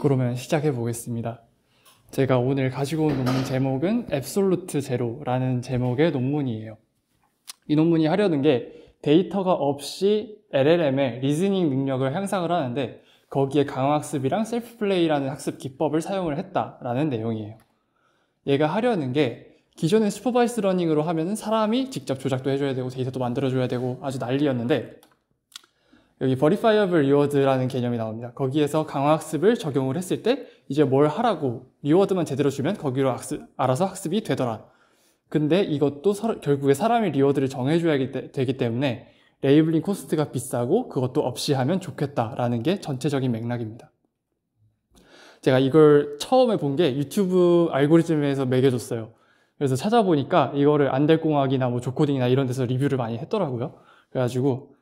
그러면 시작해 보겠습니다. 제가 오늘 가지고 온 논문 제목은 Absolute Zero라는 제목의 논문이에요. 이 논문이 하려는 게 데이터가 없이 LLM의 리즈닝 능력을 향상을 하는데 거기에 강화학습이랑 셀프플레이라는 학습 기법을 사용을 했다라는 내용이에요. 얘가 하려는 게 기존의 슈퍼바이스 러닝으로 하면은 사람이 직접 조작도 해줘야 되고 데이터도 만들어줘야 되고 아주 난리였는데 여기 Verifiable Reward라는 개념이 나옵니다. 거기에서 강화학습을 적용을 했을 때 이제 뭘 하라고 리워드만 제대로 주면 거기로 알아서 학습이 되더라. 근데 이것도 결국에 사람이 리워드를 정해줘야 되기 때문에 레이블링 코스트가 비싸고 그것도 없이 하면 좋겠다라는 게 전체적인 맥락입니다. 제가 이걸 처음에 본 게 유튜브 알고리즘에서 매겨줬어요. 그래서 찾아보니까 이거를 안될공학이나 뭐 조코딩이나 이런 데서 리뷰를 많이 했더라고요. 그래가지고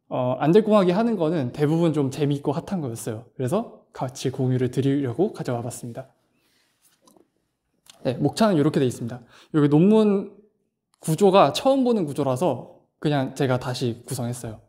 안될공학이 하는 거는 대부분 좀 재미있고 핫한 거였어요. 그래서 같이 공유를 드리려고 가져와 봤습니다. 네, 목차는 이렇게 돼 있습니다. 여기 논문 구조가 처음 보는 구조라서 그냥 제가 다시 구성했어요.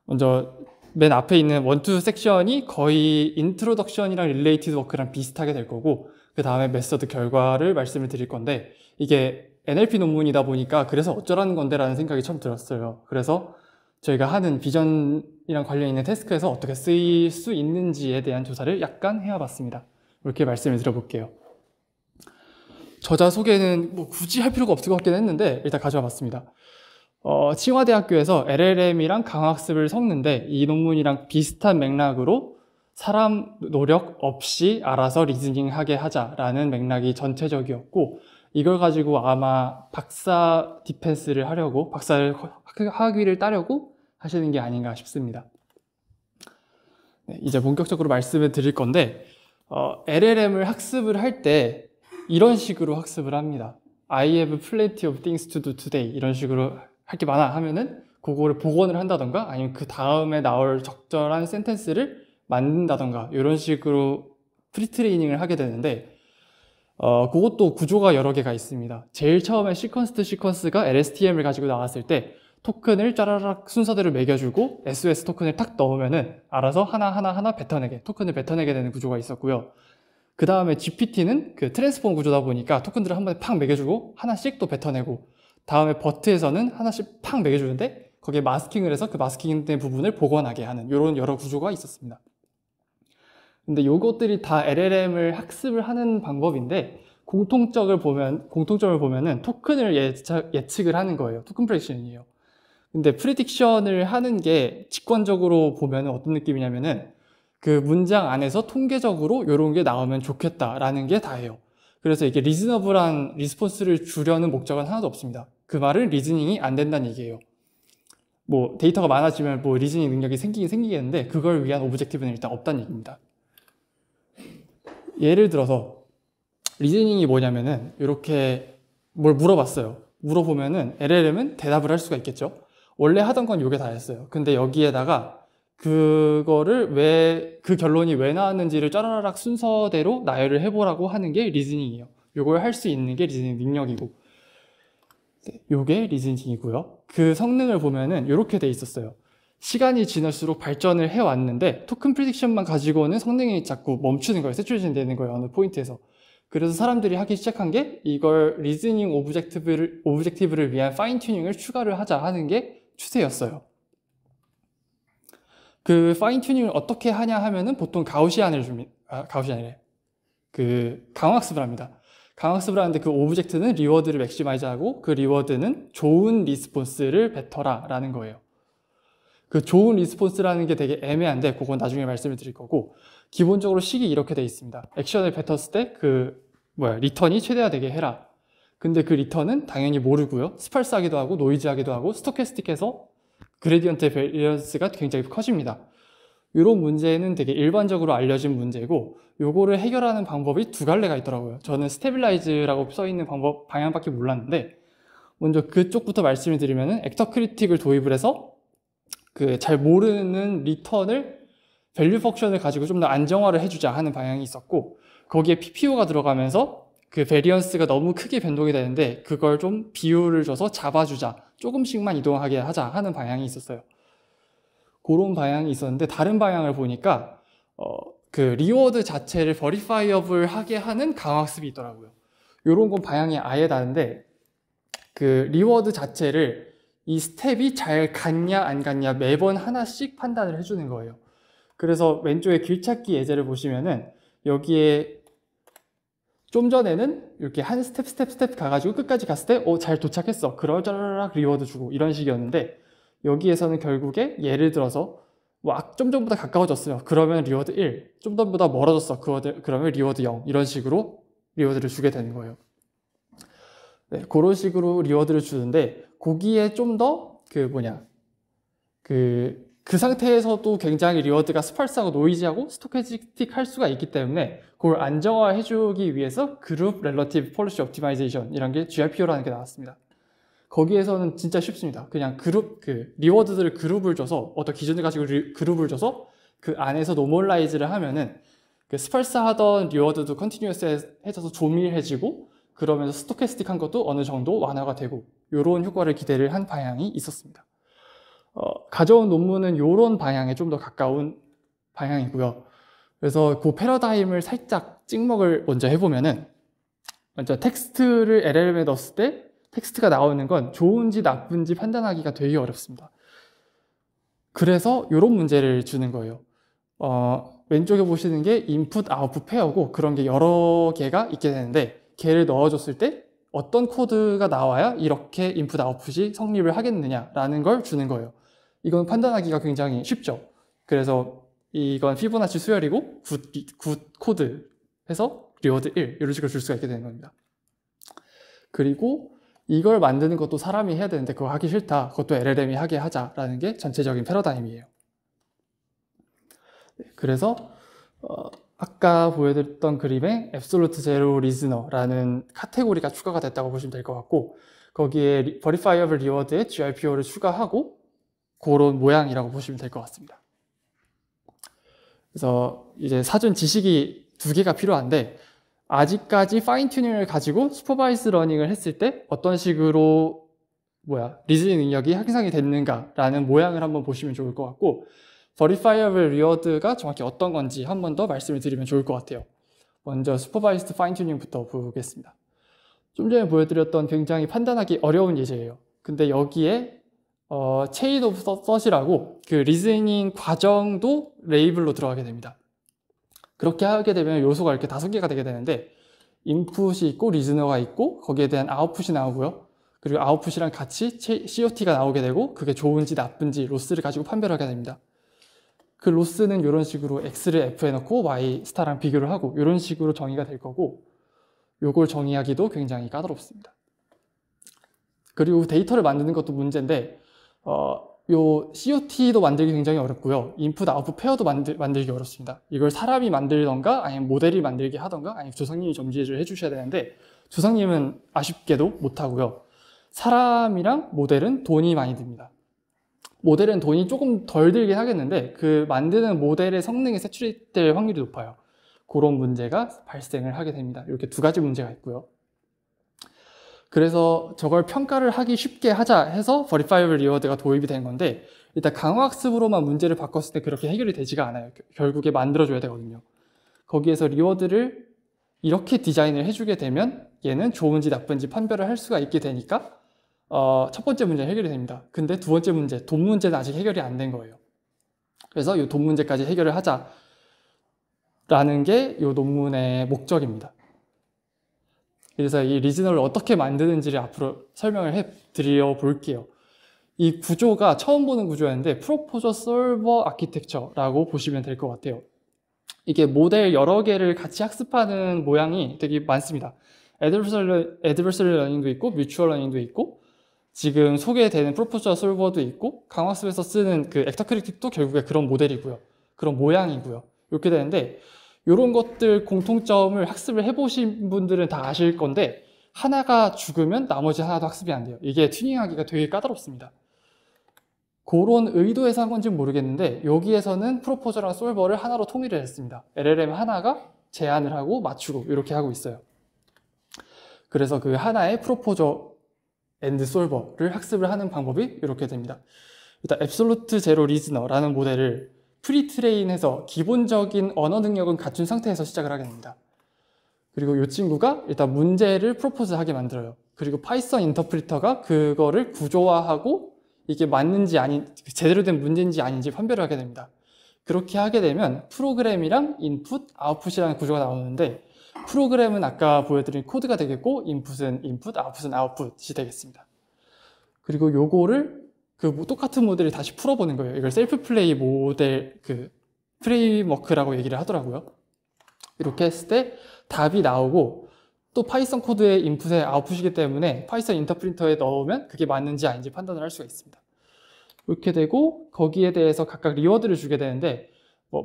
먼저 맨 앞에 있는 원투 섹션이 거의 인트로덕션이랑 릴레이티드 워크랑 비슷하게 될 거고 그 다음에 메서드 결과를 말씀을 드릴 건데 이게 NLP 논문이다 보니까 그래서 어쩌라는 건데 라는 생각이 처음 들었어요. 그래서 저희가 하는 비전이랑 관련 있는 태스크에서 어떻게 쓰일 수 있는지에 대한 조사를 약간 해와봤습니다. 이렇게 말씀을 드려볼게요. 저자 소개는 뭐 굳이 할 필요가 없을 것 같긴 했는데 일단 가져와 봤습니다. 칭화대학교에서 LLM이랑 강화학습을 섞는데 이 논문이랑 비슷한 맥락으로 사람 노력 없이 알아서 리즈닝하게 하자라는 맥락이 전체적이었고 이걸 가지고 아마 박사 디펜스를 하려고 박사 학위를 따려고 하시는 게 아닌가 싶습니다. 네, 이제 본격적으로 말씀을 드릴 건데 LLM을 학습을 할 때 이런 식으로 학습을 합니다. I have plenty of things to do today 이런 식으로 할 게 많아 하면은 그거를 복원을 한다던가 아니면 그 다음에 나올 적절한 센텐스를 만든다던가 이런 식으로 프리트레이닝을 하게 되는데 그것도 구조가 여러 개가 있습니다. 제일 처음에 시퀀스 투 시퀀스가 LSTM을 가지고 나왔을 때 토큰을 짜라락 순서대로 매겨주고 SOS 토큰을 탁 넣으면은 알아서 하나 토큰을 뱉어내게 되는 구조가 있었고요. 그 다음에 GPT는 그 트랜스폼 구조다 보니까 토큰들을 한 번에 팍 매겨주고 하나씩 또 뱉어내고 다음에 버트에서는 하나씩 팍 매겨주는데 거기에 마스킹을 해서 그 마스킹된 부분을 복원하게 하는 이런 여러 구조가 있었습니다. 근데 요것들이 다 LLM을 학습을 하는 방법인데 공통점을 보면은 토큰을 예측을 하는 거예요. 토큰 프레딕션이에요. 근데 프레딕션을 하는 게 직관적으로 보면 어떤 느낌이냐면은 그 문장 안에서 통계적으로 이런 게 나오면 좋겠다라는 게 다예요. 그래서 이게 리즈너블한 리스폰스를 주려는 목적은 하나도 없습니다. 그 말은 리즈닝이 안 된다는 얘기예요. 뭐 데이터가 많아지면 뭐 리즈닝 능력이 생기겠는데 그걸 위한 오브젝티브는 일단 없다는 얘기입니다. 예를 들어서 리즈닝이 뭐냐면은 이렇게 뭘 물어봤어요. 물어보면은 LLM은 대답을 할 수가 있겠죠. 원래 하던 건 이게 다였어요. 근데 여기에다가 그거를 그 결론이 왜 나왔는지를 짜라락 순서대로 나열을 해보라고 하는 게 리즈닝이에요. 요걸 할 수 있는 게 리즈닝 능력이고 요게 리즈닝이고요. 그 성능을 보면은 이렇게 돼 있었어요. 시간이 지날수록 발전을 해왔는데 토큰 프리딕션만 가지고는 성능이 자꾸 멈추는 거예요. 새추레이션 되는 거예요. 어느 포인트에서. 그래서 사람들이 하기 시작한 게 이걸 리즈닝 오브젝티브를 위한 파인 튜닝을 추가를 하자 하는 게 추세였어요. 그 파인 튜닝을 어떻게 하냐 하면은 보통 가우시안을 줍니다. 가우시안이래. 그 강화학습을 합니다. 강화학습을 하는데 그 오브젝트는 리워드를 맥시마이즈하고 그 리워드는 좋은 리스폰스를 뱉어라 라는 거예요. 그 좋은 리스폰스라는 게 되게 애매한데 그건 나중에 말씀을 드릴 거고 기본적으로 식이 이렇게 돼 있습니다. 액션을 뱉었을 때 리턴이 최대화되게 해라. 근데 그 리턴은 당연히 모르고요. 스팔스하기도 하고 노이즈하기도 하고 스토캐스틱해서 그레디언트 베리언스가 굉장히 커집니다. 이런 문제는 되게 일반적으로 알려진 문제고 요거를 해결하는 방법이 두 갈래가 있더라고요. 저는 스테빌라이즈라고 써있는 방향밖에 몰랐는데 먼저 그쪽부터 말씀을 드리면은 액터 크리틱을 도입을 해서 그 잘 모르는 리턴을 밸류 펑션을 가지고 좀 더 안정화를 해주자 하는 방향이 있었고 거기에 PPO가 들어가면서 그 베리언스가 너무 크게 변동이 되는데 그걸 좀 비율을 줘서 잡아주자 조금씩만 이동하게 하자 하는 방향이 있었어요. 그런 방향이 있었는데 다른 방향을 보니까 그 리워드 자체를 버리파이어블 하게 하는 강화학습이 있더라고요. 요런 건 방향이 아예 다른데 그 리워드 자체를 이 스텝이 잘 갔냐 안 갔냐 매번 하나씩 판단을 해주는 거예요. 그래서 왼쪽에 길찾기 예제를 보시면은 여기에 좀 전에는 이렇게 한 스텝 가가지고 끝까지 갔을 때 잘 도착했어. 그러저락 리워드 주고 이런 식이었는데 여기에서는 결국에 예를 들어서 좀 전보다 가까워졌어요. 그러면 리워드 1, 좀 전보다 멀어졌어. 그러면 리워드 0 이런 식으로 리워드를 주게 되는 거예요. 네, 그런 식으로 리워드를 주는데 거기에 좀 더 그 상태에서도 굉장히 리워드가 스팔스하고 노이즈하고 스토캐스틱 할 수가 있기 때문에 그걸 안정화해 주기 위해서 그룹 렐러티브 폴리시 옵티마이제이션 이런 게 GRPO라는 게 나왔습니다. 거기에서는 진짜 쉽습니다. 그냥 리워드들을 그룹을 줘서 어떤 기준을 가지고 그룹을 줘서 그 안에서 노멀라이즈를 하면은 그 스팔스 하던 리워드도 컨티뉴어스해져서 조밀해지고 그러면서 스토캐스틱한 것도 어느 정도 완화가 되고 이런 효과를 기대를 한 방향이 있었습니다. 가져온 논문은 이런 방향에 좀 더 가까운 방향이고요. 그래서 그 패러다임을 살짝 찍먹을 먼저 해보면은 먼저 텍스트를 LLM에 넣었을 때 텍스트가 나오는 건 좋은지 나쁜지 판단하기가 되게 어렵습니다. 그래서 이런 문제를 주는 거예요. 왼쪽에 보시는 게 인풋 아웃풋 페어고 그런 게 여러 개가 있게 되는데 걔를 넣어줬을 때 어떤 코드가 나와야 이렇게 인풋 아웃풋이 성립을 하겠느냐라는 걸 주는 거예요. 이건 판단하기가 굉장히 쉽죠. 그래서 이건 피보나치 수열이고 굿 코드 해서 리워드 1 이런 식으로 줄 수가 있게 되는 겁니다. 그리고 이걸 만드는 것도 사람이 해야 되는데 그거 하기 싫다. 그것도 LLM이 하게 하자라는 게 전체적인 패러다임이에요. 그래서 아까 보여드렸던 그림에 Absolute Zero Listener라는 카테고리가 추가가 됐다고 보시면 될 것 같고 거기에 Verifiable Reward에 GRPO를 추가하고 그런 모양이라고 보시면 될 것 같습니다. 그래서 이제 사전 지식이 2개가 필요한데 아직까지 파인 튜닝을 가지고 슈퍼바이스 러닝을 했을 때 어떤 식으로 리즈닝 능력이 향상이 됐는가라는 모양을 한번 보시면 좋을 것 같고 Verifiable Reward가 정확히 어떤 건지 한 번 더 말씀을 드리면 좋을 것 같아요. 먼저 슈퍼바이스드 파인 튜닝부터 보겠습니다. 좀 전에 보여드렸던 굉장히 판단하기 어려운 예제예요. 근데 여기에 체인 오브 섯이라고 그 리즈닝 과정도 레이블로 들어가게 됩니다. 그렇게 하게 되면 요소가 이렇게 5개가 되게 되는데 인풋이 있고 리즈너가 있고 거기에 대한 아웃풋이 나오고요. 그리고 아웃풋이랑 같이 COT가 나오게 되고 그게 좋은지 나쁜지 로스를 가지고 판별을 하게 됩니다. 그 로스는 이런 식으로 X를 F에 넣고 Y 스타랑 비교를 하고 이런 식으로 정의가 될 거고 요걸 정의하기도 굉장히 까다롭습니다. 그리고 데이터를 만드는 것도 문제인데 요 COT도 만들기 굉장히 어렵고요. 인풋 아웃풋 페어도 만들기 어렵습니다. 이걸 사람이 만들던가 아니면 모델이 만들게 하던가 아니면 조상님이 점지를 해주셔야 되는데 조상님은 아쉽게도 못하고요. 사람이랑 모델은 돈이 많이 듭니다. 모델은 돈이 조금 덜 들긴 하겠는데 그 만드는 모델의 성능이 세츄레이트될 확률이 높아요. 그런 문제가 발생을 하게 됩니다. 이렇게 2가지 문제가 있고요. 그래서 저걸 평가를 하기 쉽게 하자 해서 Verifiable Reward가 도입이 된 건데 일단 강화학습으로만 문제를 바꿨을 때 그렇게 해결이 되지가 않아요. 결국에 만들어줘야 되거든요. 거기에서 리워드를 이렇게 디자인을 해주게 되면 얘는 좋은지 나쁜지 판별을 할 수가 있게 되니까 첫 번째 문제는 해결이 됩니다. 근데 2번째 문제, 돈 문제는 아직 해결이 안 된 거예요. 그래서 이 돈 문제까지 해결을 하자라는 게 이 논문의 목적입니다. 그래서 이 리즈너를 어떻게 만드는지를 앞으로 설명을 해드려 볼게요. 이 구조가 처음 보는 구조였는데 프로포저 솔버 아키텍처라고 보시면 될 것 같아요. 이게 모델 여러 개를 같이 학습하는 모양이 되게 많습니다. 애드버서리 러닝도 있고 뮤추얼 러닝도 있고 지금 소개되는 프로포저 솔버도 있고 강학습에서 쓰는 그 액터크리틱도 결국에 그런 모델이고요. 그런 모양이고요. 이렇게 되는데 이런 것들 공통점을 학습을 해보신 분들은 다 아실 건데 하나가 죽으면 나머지 하나도 학습이 안 돼요. 이게 튜닝하기가 되게 까다롭습니다. 그런 의도에서 한 건지는 모르겠는데 여기에서는 프로포저랑 솔버를 하나로 통일을 했습니다. LLM 하나가 제안을 하고 맞추고 이렇게 하고 있어요. 그래서 그 하나의 프로포저 앤드 솔버를 학습을 하는 방법이 이렇게 됩니다. 일단 Absolute Zero Listener라는 모델을 프리트레인해서 기본적인 언어 능력은 갖춘 상태에서 시작을 하게 됩니다. 그리고 이 친구가 일단 문제를 프로포즈하게 만들어요. 그리고 파이썬 인터프리터가 그거를 구조화하고 이게 맞는지 제대로 된 문제인지 아닌지 판별을 하게 됩니다. 그렇게 하게 되면 프로그램이랑 인풋, 아웃풋이라는 구조가 나오는데, 프로그램은 아까 보여드린 코드가 되겠고 인풋은 인풋, 아웃풋은 아웃풋이 되겠습니다. 그리고 요거를 똑같은 모델을 다시 풀어보는 거예요. 이걸 셀프 플레이 모델 프레임워크라고 얘기를 하더라고요. 이렇게 했을 때 답이 나오고, 또 파이썬 코드의 인풋에 아웃풋이기 때문에 파이썬 인터프리터에 넣으면 그게 맞는지 아닌지 판단을 할 수가 있습니다. 이렇게 되고 거기에 대해서 각각 리워드를 주게 되는데,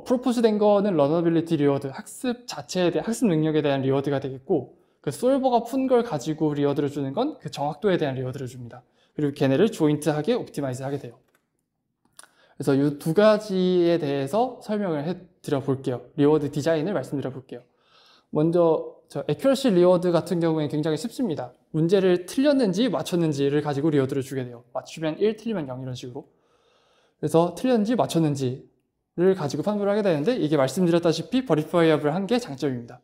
프로포즈 된 거는 러너빌리티 리워드, 학습 자체에 대한 학습 능력에 대한 리워드가 되겠고, 그 솔버가 푼 걸 가지고 리워드를 주는 건 그 정확도에 대한 리워드를 줍니다. 그리고 걔네를 조인트하게 옵티마이즈 하게 돼요. 그래서 이 두 가지에 대해서 설명을 해드려 볼게요. 리워드 디자인을 말씀드려 볼게요. 먼저 애큐러시 리워드 같은 경우에 굉장히 쉽습니다. 문제를 틀렸는지 맞췄는지를 가지고 리워드를 주게 돼요. 맞추면 1, 틀리면 0 이런 식으로. 그래서 틀렸는지 맞췄는지를 가지고 판별을 하게 되는데, 이게 말씀드렸다시피 버리파이어블 한 게 장점입니다.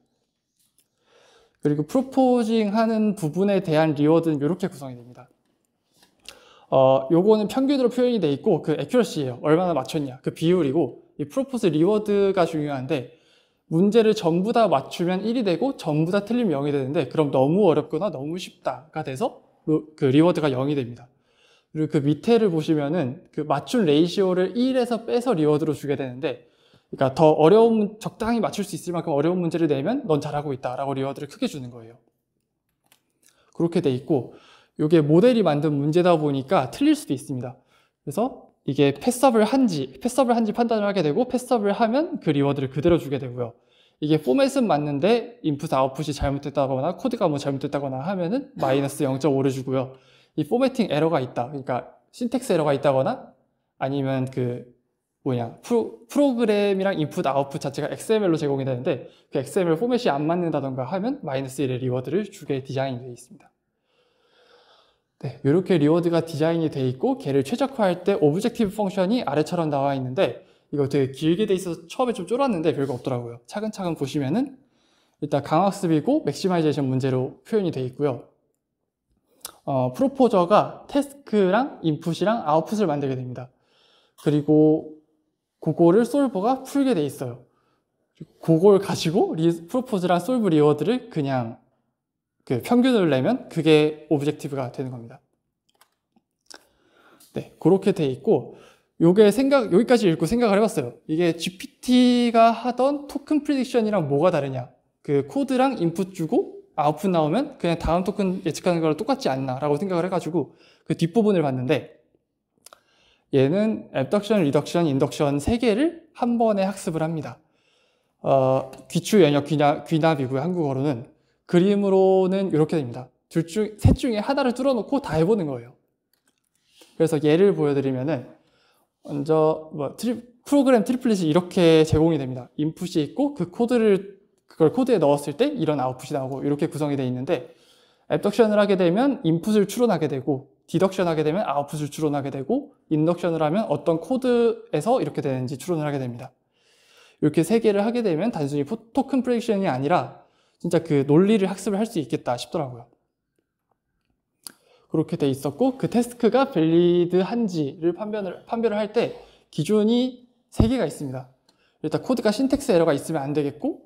그리고 프로포징 하는 부분에 대한 리워드는 이렇게 구성이 됩니다. 요거는 평균으로 표현이 돼 있고, 그 애큐러시예요. 얼마나 맞췄냐, 그 비율이고, 이 프로포즈 리워드가 중요한데, 문제를 전부 다 맞추면 1이 되고 전부 다 틀리면 0이 되는데, 그럼 너무 어렵거나 너무 쉽다가 돼서 그 리워드가 0이 됩니다. 그리고 그 밑에를 보시면은 그 맞춘 레이시오를 1에서 빼서 리워드로 주게 되는데, 그러니까 더 어려운, 적당히 맞출 수 있을 만큼 어려운 문제를 내면 넌 잘하고 있다 라고 리워드를 크게 주는 거예요. 그렇게 돼 있고, 이게 모델이 만든 문제다 보니까 틀릴 수도 있습니다. 그래서 이게 패스업을 한지 판단을 하게 되고, 패스업을 하면 그 리워드를 그대로 주게 되고요. 이게 포맷은 맞는데 인풋 아웃풋이 잘못됐다거나 코드가 뭐 잘못됐다거나 하면은 마이너스 0.5를 주고요. 이 포매팅 에러가 있다, 그러니까 신텍스 에러가 있다거나 아니면 프로그램이랑 인풋 아웃풋 자체가 XML로 제공이 되는데 그 XML 포맷이 안 맞는다던가 하면 마이너스 1의 리워드를 주게 디자인이 되어 있습니다. 네, 이렇게 리워드가 디자인이 되어 있고, 걔를 최적화할 때 오브젝티브 펑션이 아래처럼 나와 있는데, 이거 되게 길게 돼 있어서 처음에 좀 쫄았는데 별거 없더라고요. 차근차근 보시면은 일단 강학습이고 맥시마이제이션 문제로 표현이 되어 있고요. 프로포저가 태스크랑 인풋이랑 아웃풋을 만들게 됩니다. 그리고 그거를 솔버가 풀게 돼 있어요. 그걸 가지고 프로포즈랑 솔브 리워드를 그냥 그 평균을 내면 그게 오브젝티브가 되는 겁니다. 네, 그렇게 돼 있고, 여기까지 읽고 생각을 해봤어요. 이게 GPT가 하던 토큰 프리딕션이랑 뭐가 다르냐? 그 코드랑 인풋 주고 아웃풋 나오면 그냥 다음 토큰 예측하는 거랑 똑같지 않나 라고 생각을 해가지고 그 뒷부분을 봤는데, 얘는 애덕션, 리덕션, 인덕션 3개를 한 번에 학습을 합니다. 귀추, 연역, 귀납이고요. 한국어로는. 그림으로는 이렇게 됩니다. 셋 중에 하나를 뚫어놓고 다 해보는 거예요. 그래서 예를 보여드리면은, 먼저 프로그램 트리플릿이 이렇게 제공이 됩니다. 인풋이 있고 그걸 코드에 넣었을 때 이런 아웃풋이 나오고 이렇게 구성이 되어 있는데, 애덕션을 하게 되면 인풋을 추론하게 되고, 디덕션 하게 되면 아웃풋을 추론하게 되고, 인덕션을 하면 어떤 코드에서 이렇게 되는지 추론을 하게 됩니다. 이렇게 3개를 하게 되면 단순히 토큰 프리딕션이 아니라 진짜 그 논리를 학습을 할 수 있겠다 싶더라고요. 그렇게 돼 있었고, 그 태스크가 밸리드한지를 판별을 할 때 기준이 3개가 있습니다. 일단 코드가 신텍스 에러가 있으면 안 되겠고,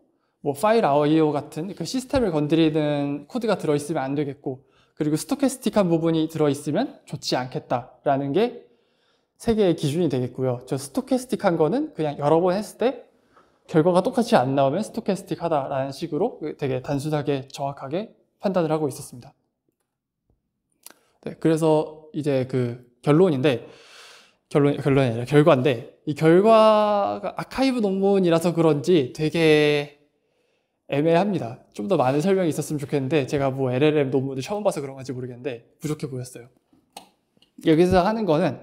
파일 IO 같은 그 시스템을 건드리는 코드가 들어있으면 안 되겠고, 그리고 스토캐스틱한 부분이 들어있으면 좋지 않겠다라는 게 3개의 기준이 되겠고요. 저 스토캐스틱한 거는 그냥 여러 번 했을 때 결과가 똑같이 안 나오면 스토캐스틱하다라는 식으로 되게 단순하게 정확하게 판단을 하고 있었습니다. 네, 그래서 이제 그 결론이 아니라 결과인데, 이 결과가 아카이브 논문이라서 그런지 되게 애매합니다. 좀 더 많은 설명이 있었으면 좋겠는데, 제가 LLM 논문을 처음 봐서 그런 건지 모르겠는데 부족해 보였어요. 여기서 하는 거는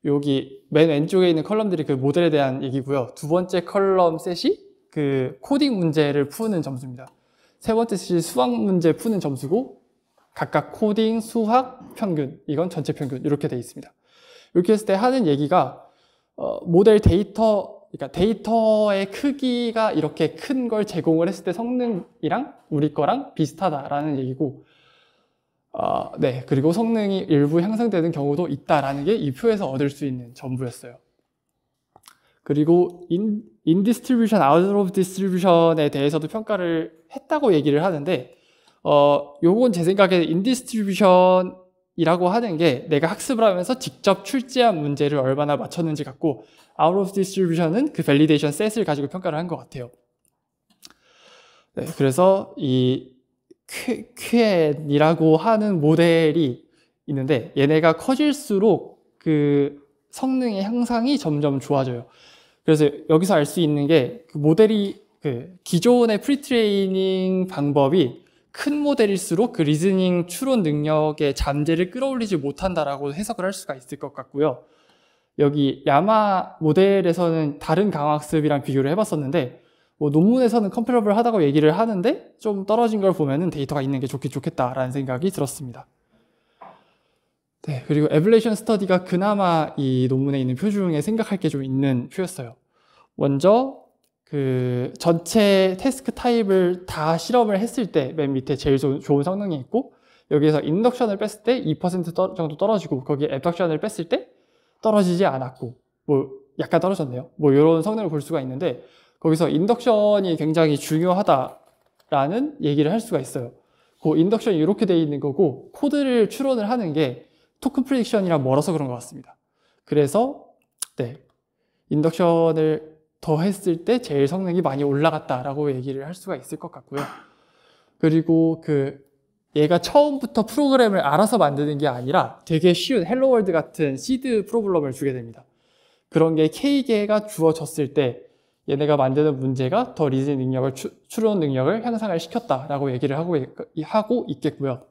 여기 맨 왼쪽에 있는 컬럼들이 그 모델에 대한 얘기고요. 두 번째 컬럼 셋이 그 코딩 문제를 푸는 점수입니다. 세 번째 셋이 수학 문제 푸는 점수고, 각각 코딩, 수학, 평균, 이건 전체 평균 이렇게 돼 있습니다. 이렇게 했을 때 하는 얘기가 모델 데이터, 그러니까 데이터의 크기가 이렇게 큰 걸 제공을 했을 때 성능이랑 우리 거랑 비슷하다라는 얘기고, 네, 그리고 성능이 일부 향상되는 경우도 있다라는 게 이 표에서 얻을 수 있는 전부였어요. 그리고 in distribution, out of distribution에 대해서도 평가를 했다고 얘기를 하는데, 요건 제 생각에 in distribution이라고 하는 게 내가 학습을 하면서 직접 출제한 문제를 얼마나 맞췄는지 같고, out of distribution은 그 validation set을 가지고 평가를 한 것 같아요. 네, 그래서 이 QN이라고 하는 모델이 있는데 얘네가 커질수록 그 성능의 향상이 점점 좋아져요. 그래서 여기서 알 수 있는 게 그 모델이 그 기존의 프리트레이닝 방법이 큰 모델일수록 그 리즈닝 추론 능력의 잠재를 끌어올리지 못한다라고 해석을 할 수가 있을 것 같고요. 여기 야마 모델에서는 다른 강화학습이랑 비교를 해봤었는데 뭐 논문에서는 컴패러블 하다고 얘기를 하는데 좀 떨어진 걸 보면은 데이터가 있는 게 좋긴 좋겠다라는 생각이 들었습니다. 네, 그리고 에블레이션 스터디가 그나마 이 논문에 있는 표 중에 생각할 게 좀 있는 표였어요. 먼저 그 전체 태스크 타입을 다 실험을 했을 때 맨 밑에 제일 좋은 성능이 있고 여기에서 인덕션을 뺐을 때 2% 정도 떨어지고 거기에 앱덕션을 뺐을 때 떨어지지 않았고 뭐 약간 떨어졌네요. 뭐 이런 성능을 볼 수가 있는데 거기서 인덕션이 굉장히 중요하다라는 얘기를 할 수가 있어요. 그 인덕션이 이렇게 돼 있는 거고 코드를 추론을 하는 게 토큰 프리딕션이랑 멀어서 그런 것 같습니다. 그래서 네, 인덕션을 더 했을 때 제일 성능이 많이 올라갔다라고 얘기를 할 수가 있을 것 같고요. 그리고 그 얘가 처음부터 프로그램을 알아서 만드는 게 아니라 되게 쉬운 헬로월드 같은 시드 프로블럼을 주게 됩니다. 그런 게 K개가 주어졌을 때 얘네가 만드는 문제가 더 리즈닝 능력을, 추론 능력을 향상을 시켰다라고 얘기를 하고 있겠고요.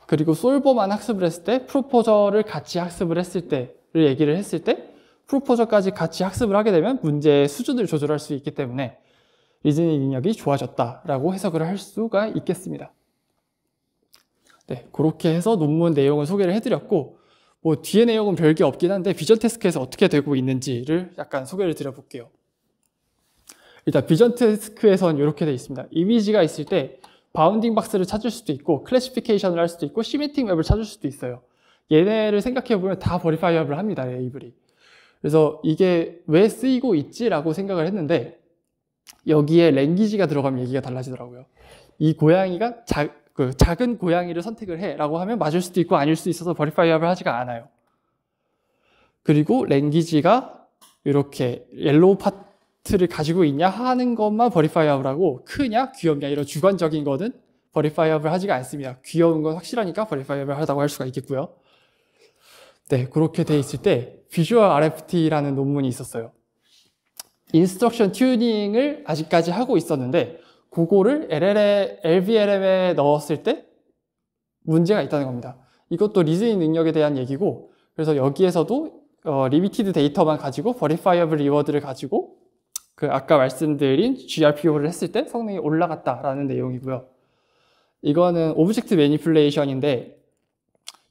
그리고 솔버만 학습을 했을 때 프로포저를 같이 학습을 했을 때를 얘기를 했을 때 프로포저까지 같이 학습을 하게 되면 문제의 수준을 조절할 수 있기 때문에 리즈닝 능력이 좋아졌다라고 해석을 할 수가 있겠습니다. 네, 그렇게 해서 논문 내용을 소개를 해드렸고 뭐 뒤에 내용은 별게 없긴 한데 비전 태스크에서 어떻게 되고 있는지를 약간 소개를 드려볼게요. 일단 비전 태스크에서는 이렇게 되어 있습니다. 이미지가 있을 때 바운딩 박스를 찾을 수도 있고 클래시피케이션을 할 수도 있고 시메틱 맵을 찾을 수도 있어요. 얘네를 생각해보면 다 버리파이어블 합니다. 레이블이. 그래서 이게 왜 쓰이고 있지라고 생각을 했는데 여기에 랭귀지가 들어가면 얘기가 달라지더라고요. 이 고양이가 작은 고양이를 선택을 해 라고 하면 맞을 수도 있고 아닐 수도 있어서 버리파이어블 하지가 않아요. 그리고 랭귀지가 이렇게 옐로우 파트를 가지고 있냐 하는 것만 버리파이어블 하고 크냐 귀엽냐 이런 주관적인 거는 버리파이어블 하지가 않습니다. 귀여운 건 확실하니까 버리파이어블 하다고 할 수가 있겠고요. 네, 그렇게 돼 있을 때 비주얼 RFT라는 논문이 있었어요. 인스트럭션 튜닝을 아직까지 하고 있었는데 그거를 LVLM에 넣었을 때 문제가 있다는 겁니다. 이것도 리즈닝 능력에 대한 얘기고 그래서 여기에서도 리미티드 데이터만 가지고 버리파이어블 리워드를 가지고 그 아까 말씀드린 GRPO를 했을 때 성능이 올라갔다라는 내용이고요. 이거는 오브젝트 매니플레이션인데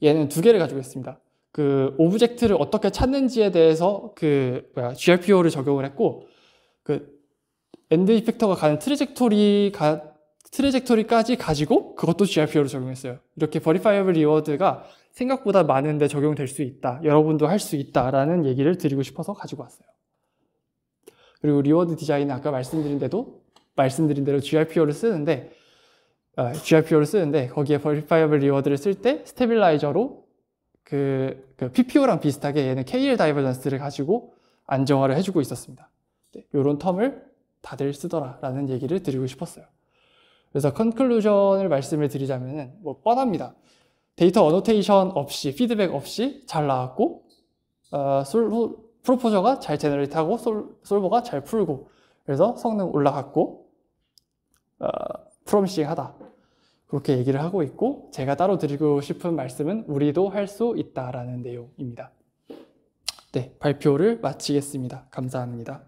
얘는 두 개를 가지고 있습니다. 그 오브젝트를 어떻게 찾는지에 대해서 GRPO를 적용을 했고 그 엔드 이펙터가 가는 트래젝토리까지 가지고 그것도 GRPO를 적용했어요. 이렇게 버리파이어블 리워드가 생각보다 많은데 적용될 수 있다. 여러분도 할 수 있다라는 얘기를 드리고 싶어서 가지고 왔어요. 그리고 리워드 디자인은 아까 말씀드린 대로 GRPO를 쓰는데 거기에 버리파이어블 리워드를 쓸 때 스테빌라이저로 그 PPO랑 비슷하게 얘는 KL 다이버전스를 가지고 안정화를 해주고 있었습니다. 네, 이런 텀을 다들 쓰더라라는 얘기를 드리고 싶었어요. 그래서 컨클루전을 말씀을 드리자면은 뭐 뻔합니다. 데이터 어노테이션 없이 피드백 없이 잘 나왔고 프로포저가 잘 제너레이트하고 솔버가 잘 풀고 그래서 성능 올라갔고 프로미싱하다. 그렇게 얘기를 하고 있고 제가 따로 드리고 싶은 말씀은 우리도 할 수 있다라는 내용입니다. 네, 발표를 마치겠습니다. 감사합니다.